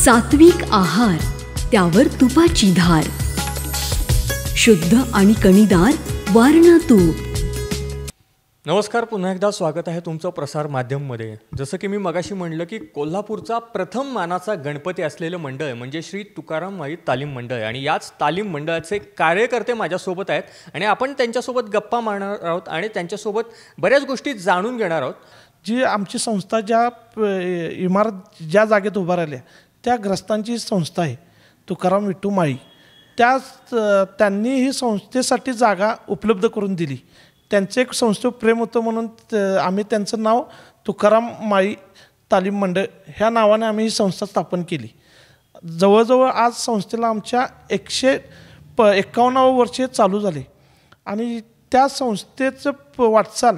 सात्विक आहार, त्यावर तुपाची धार, शुद्ध आणि कणीदार वारणा तूप. नमस्कार, पुन्हा एकदा स्वागत आहे तुमचं प्रसार माध्यममध्ये. जसं की मी मगाशी म्हणलं की कोल्हापूरचा प्रथम मानाचा गणपती असलेलं मंडळ म्हणजे श्री तुकाराम माई तालीम मंडळ, आणि याच तालीम मंडळाचे कार्यकर्ते माझ्यासोबत आहेत आणि आपण त्यांच्यासोबत गप्पा मारणार आहोत आणि त्यांच्यासोबत बऱ्याच गोष्टी जाणून घेणार आहोत. जी आमची संस्था ज्या इमारत ज्या जागेत उभा राहिल्या त्या ग्रस्तांची संस्था आहे तुकाराम विठू माळी. त्यांनी ही संस्थेसाठी जागा उपलब्ध करून दिली. त्यांचं एक संस्थेवर प्रेम होतं म्हणून आम्ही त्यांचं नाव तुकाराम माळी तालीम मंडळ ह्या नावाने आम्ही ही संस्था स्थापन केली. जवळजवळ आज संस्थेला आमच्या 151 वर्षे चालू झाले आणि त्या संस्थेचं वाटचाल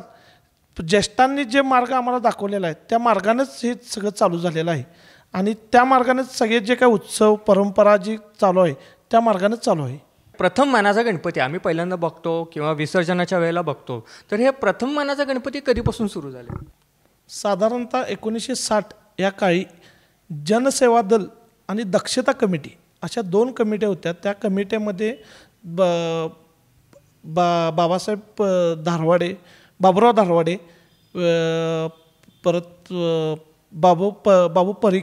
ज्येष्ठांनी जे मार्ग आम्हाला दाखवलेला आहे त्या मार्गानेच हे सगळं चालू झालेलं आहे आणि त्या मार्गानेच सगळे जे काही उत्सव परंपरा जी चालू आहे त्या मार्गानेच चालू आहे. प्रथम मानाचा गणपती आम्ही पहिल्यांदा बघतो किंवा विसर्जनाच्या वेळेला बघतो, तर हे प्रथम मानाचा गणपती कधीपासून सुरू झाले? साधारणतः 1960 या काळी जनसेवा दल आणि दक्षता कमिटी अशा 2 कमिट्या होत्या. त्या कमिट्यामध्ये बाबासाहेब धारवाडे, बाबुराव धारवाडे, परत बाबू परीख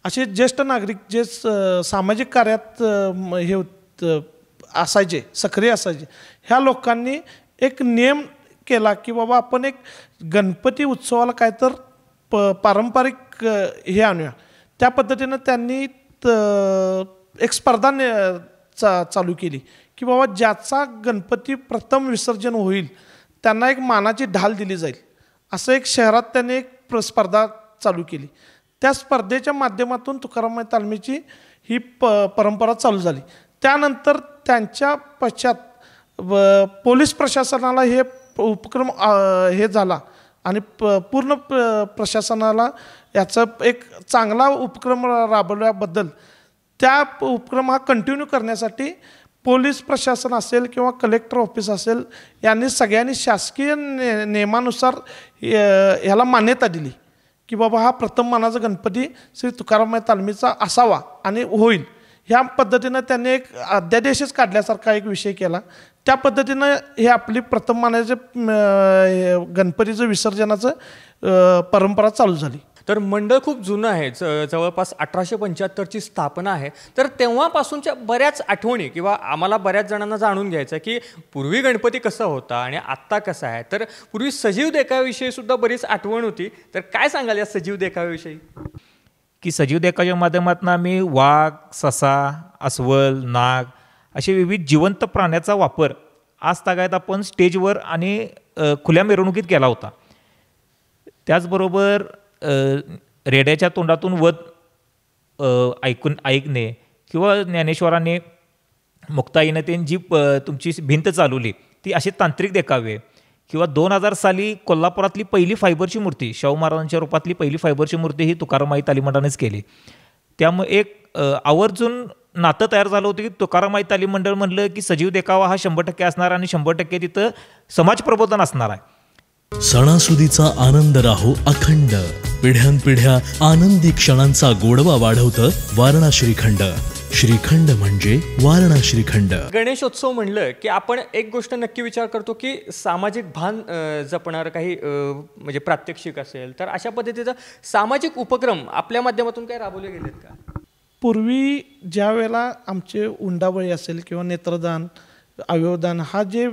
असे ज्येष्ठ नागरिक जे सामाजिक कार्यात हे असायचे, सक्रिय असायचे, ह्या लोकांनी एक नियम केला की बाबा आपण एक गणपती उत्सवाला काय तर पारंपरिक हे आणूया. त्या पद्धतीनं त्यांनी एक स्पर्धा चालू केली की बाबा ज्याचा गणपती प्रथम विसर्जन होईल त्यांना एक मानाची ढाल दिली जाईल. असं एक शहरात त्यांनी एक स्पर्धा चालू केली. त्या स्पर्धेच्या माध्यमातून तुकाराम माई तालमीची ही परंपरा चालू झाली. त्यानंतर त्यांच्या पश्चात पोलीस प्रशासनाला हे उपक्रम हे झाला आणि पूर्ण प्रशासनाला याचा एक चांगला उपक्रम राबवल्याबद्दल त्या उपक्रम हा कंटिन्यू करण्यासाठी पोलीस प्रशासन असेल किंवा कलेक्टर ऑफिस असेल यांनी सगळ्यांनी शासकीय नियमानुसार ह्याला मान्यता दिली की बाबा हा प्रथम मानाचा गणपती श्री तुकाराम माई तालमीचा असावा आणि होईल. ह्या पद्धतीनं त्यांनी एक अध्यादेशच काढल्यासारखा एक विषय केला. त्या पद्धतीनं हे आपली प्रथम मानाचं गणपतीचं विसर्जनाचं परंपरा चालू झाली. तर मंडळ खूप जुनं आहे, जवळपास 1875ची स्थापना आहे. तर तेव्हापासूनच्या बऱ्याच आठवणी किंवा आम्हाला बऱ्याच जणांना जाणून घ्यायचं की पूर्वी गणपती कसा होता आणि आत्ता कसा आहे. तर पूर्वी सजीव देखाव्याविषयी सुद्धा बरीच आठवण होती, तर काय सांगाल या सजीव देखाव्याविषयी? की सजीव देखाव्याच्या माध्यमातून आम्ही वाघ, ससा, अस्वल, नाग असे विविध जिवंत प्राण्याचा वापर आज तागायत आपण स्टेजवर आणि खुल्या मिरवणुकीत केला होता. त्याचबरोबर रेड्याच्या तोंडातून वध ऐकणे किंवा ज्ञानेश्वराने मुक्ताईनं त्यांनी जी तुमची भिंत चालवली ती असे तांत्रिक देखावे किंवा 2000 साली कोल्हापुरातली पहिली फायबरची मूर्ती, शाहू महाराजांच्या रूपातली पहिली फायबरची मूर्ती ही तुकाराम माई तालीम मंडळानेच केली. त्यामुळे एक आवर्जून नातं तयार झालं होतं की तुकाराम माई तालीम मंडळ म्हणलं की सजीव देखावा हा 100% असणार आणि 100% तिथं समाज प्रबोधन असणार आहे. सणासुदीचा आनंद राहो अखंड, पिढ्यानपिढ्या आनंदी क्षणांचा गोडवा वाढवतं वारणा श्रीखंड. श्रीखंड म्हणजे वारणा श्रीखंड. गणेशोत्सव म्हणलं की आपण एक गोष्ट नक्की विचार करतो की सामाजिक भान जपणारं काही म्हणजे प्रात्यक्षिक असेल, तर अशा पद्धतीचा सामाजिक उपक्रम आपल्या माध्यमातून काय राबवले गेलेत का? पूर्वी ज्या वेळेला आमचे उंडाबळी असेल किंवा नेत्रदान, अवयवदान हा जे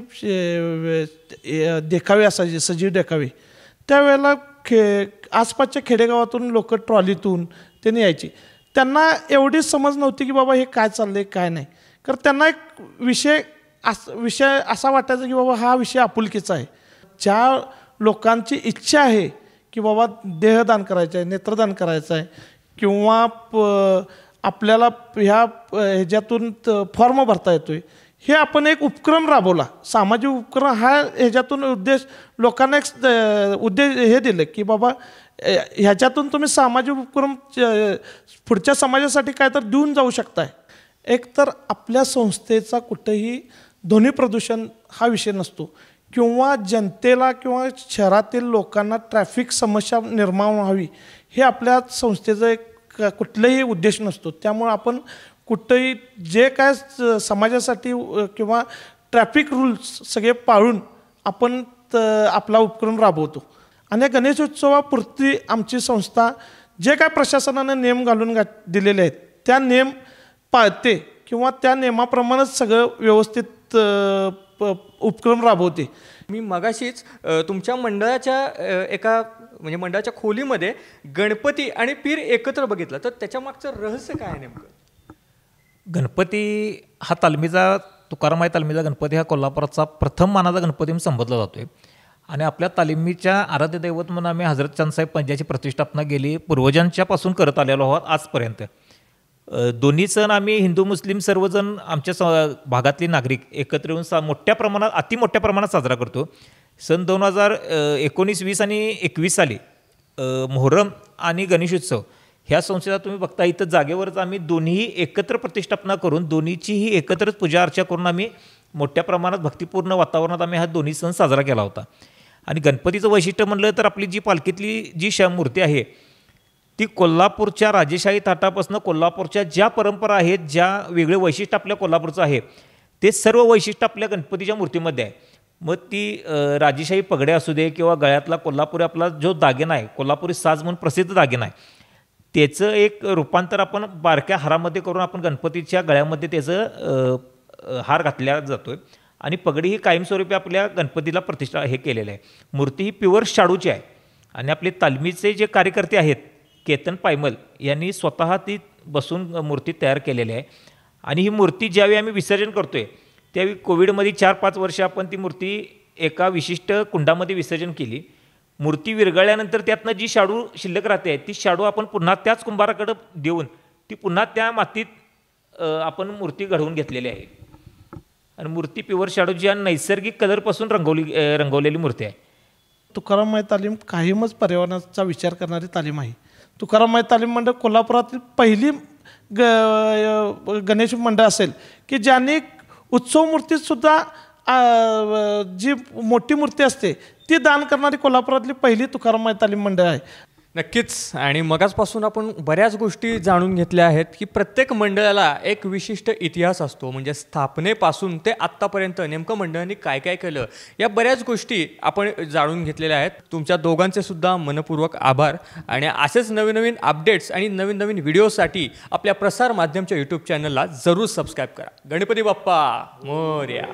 देखावे असायचे सजीव देखावे, त्यावेळेला आसपासच्या खेडेगावातून लोक ट्रॉलीतून त्यांनी यायची. त्यांना एवढी समज नव्हती की बाबा हे काय चाललंय काय नाही. कारण त्यांना एक विषय असा वाटायचा की बाबा हा विषय आपुलकीचा आहे. ज्या लोकांची इच्छा आहे की बाबा देहदान करायचं आहे, नेत्रदान करायचं आहे किंवा आपल्याला ह्याच्यातून फॉर्म भरता येतोय, हे आपण एक उपक्रम राबवला. सामाजिक उपक्रम हा ह्याच्यातून उद्देश लोकांना एक उद्देश हे दिलं की बाबा ह्याच्यातून तुम्ही सामाजिक उपक्रम पुढच्या समाजासाठी काय तर देऊन जाऊ शकताय. एक तर आपल्या संस्थेचा कुठेही ध्वनी प्रदूषण हा विषय नसतो किंवा जनतेला किंवा शहरातील लोकांना ट्रॅफिक समस्या निर्माण व्हावी हे आपल्या संस्थेचं एक कुठलाही उद्देश नसतो. त्यामुळं आपण कुठंही जे काय समाजासाठी किंवा ट्रॅफिक रूल्स सगळे पाळून आपण आपला उपक्रम राबवतो. आणि गणेशोत्सवापुरती आमची संस्था जे काय प्रशासनानं नियम घालून दिलेले आहेत त्या नियम पाळते किंवा त्या नियमाप्रमाणेच सगळं व्यवस्थित उपक्रम राबवते. मी मगाशीच तुमच्या मंडळाच्या एका म्हणजे मंडळाच्या खोलीमध्ये गणपती आणि पीर एकत्र बघितलं, तर त्याच्या मागचं रहस्य काय आहे नेमकं? गणपती हा तालमीचा तुकारामाई तालमीचा गणपती हा कोल्हापुराचा प्रथम मानाचा गणपती म्हणून संबोधला जातोय. आणि आपल्या तालमीच्या आराध्य दैवत म्हणून आम्ही हजरत चांदसाहेब पंजाची प्रतिष्ठापना गेली पूर्वजांच्यापासून करत आलेलो आहोत आजपर्यंत. दोन्ही सण आम्ही हिंदू मुस्लिम सर्वजण आमच्या भागातले नागरिक एकत्र येऊन मोठ्या प्रमाणात अतिमोठ्या प्रमाणात साजरा करतो. सन 2019-20 आणि 21 साली मोहरम आणि गणेशोत्सव ह्या संस्थेला तुम्ही बघता इथं जागेवरच आम्ही दोन्ही एकत्र प्रतिष्ठापना करून दोन्हीचीही एकत्रच पूजा अर्चा करून आम्ही मोठ्या प्रमाणात भक्तिपूर्ण वातावरणात आम्ही हा दोन्ही सण साजरा केला होता. आणि गणपतीचं वैशिष्ट्य म्हणलं तर आपली जी पालखीतली जी मूर्ती आहे ती कोल्हापूरच्या राजेशाही थाटापासून कोल्हापूरच्या ज्या परंपरा आहेत, ज्या वेगळे वैशिष्ट्य आपल्या कोल्हापूरचं आहे ते सर्व वैशिष्ट्य आपल्या गणपतीच्या मूर्तीमध्ये आहे. मग ती राजेशाही पगड्या असू दे किंवा गळ्यातला कोल्हापुरी आपला जो दागिना आहे, कोल्हापुरी साज म्हणून प्रसिद्ध दागिना आहे, त्याचं एक रूपांतर आपण बारक्या हारामध्ये करून आपण गणपतीच्या गळ्यामध्ये त्याचं हार घातला जातो आहे. आणि पगडी ही कायमस्वरूपी आपल्या गणपतीला प्रतिष्ठा हे केलेलं आहे. मूर्ती ही प्युअर शाडूची आहे. आणि आपले तालमीचे जे कार्यकर्ते आहेत केतन पायमल यांनी स्वतः ती बसून मूर्ती तयार केलेली आहे. आणि ही मूर्ती ज्यावेळी आम्ही विसर्जन करतो आहे त्यावेळी कोविडमध्ये 4-5 वर्ष आपण ती मूर्ती एका विशिष्ट कुंडामध्ये विसर्जन केली. मूर्ती विरघळल्यानंतर त्यातनं जी शाडू शिल्लक राहते ती शाडू आपण पुन्हा त्याच कुंभाराकडे देऊन ती पुन्हा त्या मातीत आपण मूर्ती घडवून घेतलेली आहे. आणि मूर्ती प्युअर शाडू जी नैसर्गिक कलरपासून रंगवलेली मूर्ती आहे. तुकारामाई तालीम कायमच पर्यावरणाचा विचार करणारी तालीम आहे. तुकारामाई तालीम मंडळ कोल्हापुरातील पहिली गणेश मंडळ असेल की ज्यांनी उत्सव मूर्तीसुद्धा जी मोठी मूर्ती असते ती दान करणारी कोल्हापुरातली पहिली तुकारामाई तालीम मंडळ आहे. नक्कीच. आणि मगाचपासून आपण बऱ्याच गोष्टी जाणून घेतल्या आहेत की प्रत्येक मंडळाला एक विशिष्ट इतिहास असतो. म्हणजे स्थापनेपासून ते आत्तापर्यंत नेमकं मंडळांनी काय काय केलं या बऱ्याच गोष्टी आपण जाणून घेतलेल्या आहेत. तुमच्या दोघांचे सुद्धा मनपूर्वक आभार. आणि असेच नवीन नवीन अपडेट्स आणि नवीन नवीन व्हिडिओसाठी आपल्या प्रसार माध्यमच्या यूट्यूब चॅनलला जरूर सबस्क्राईब करा. गणपती बाप्पा मोरया.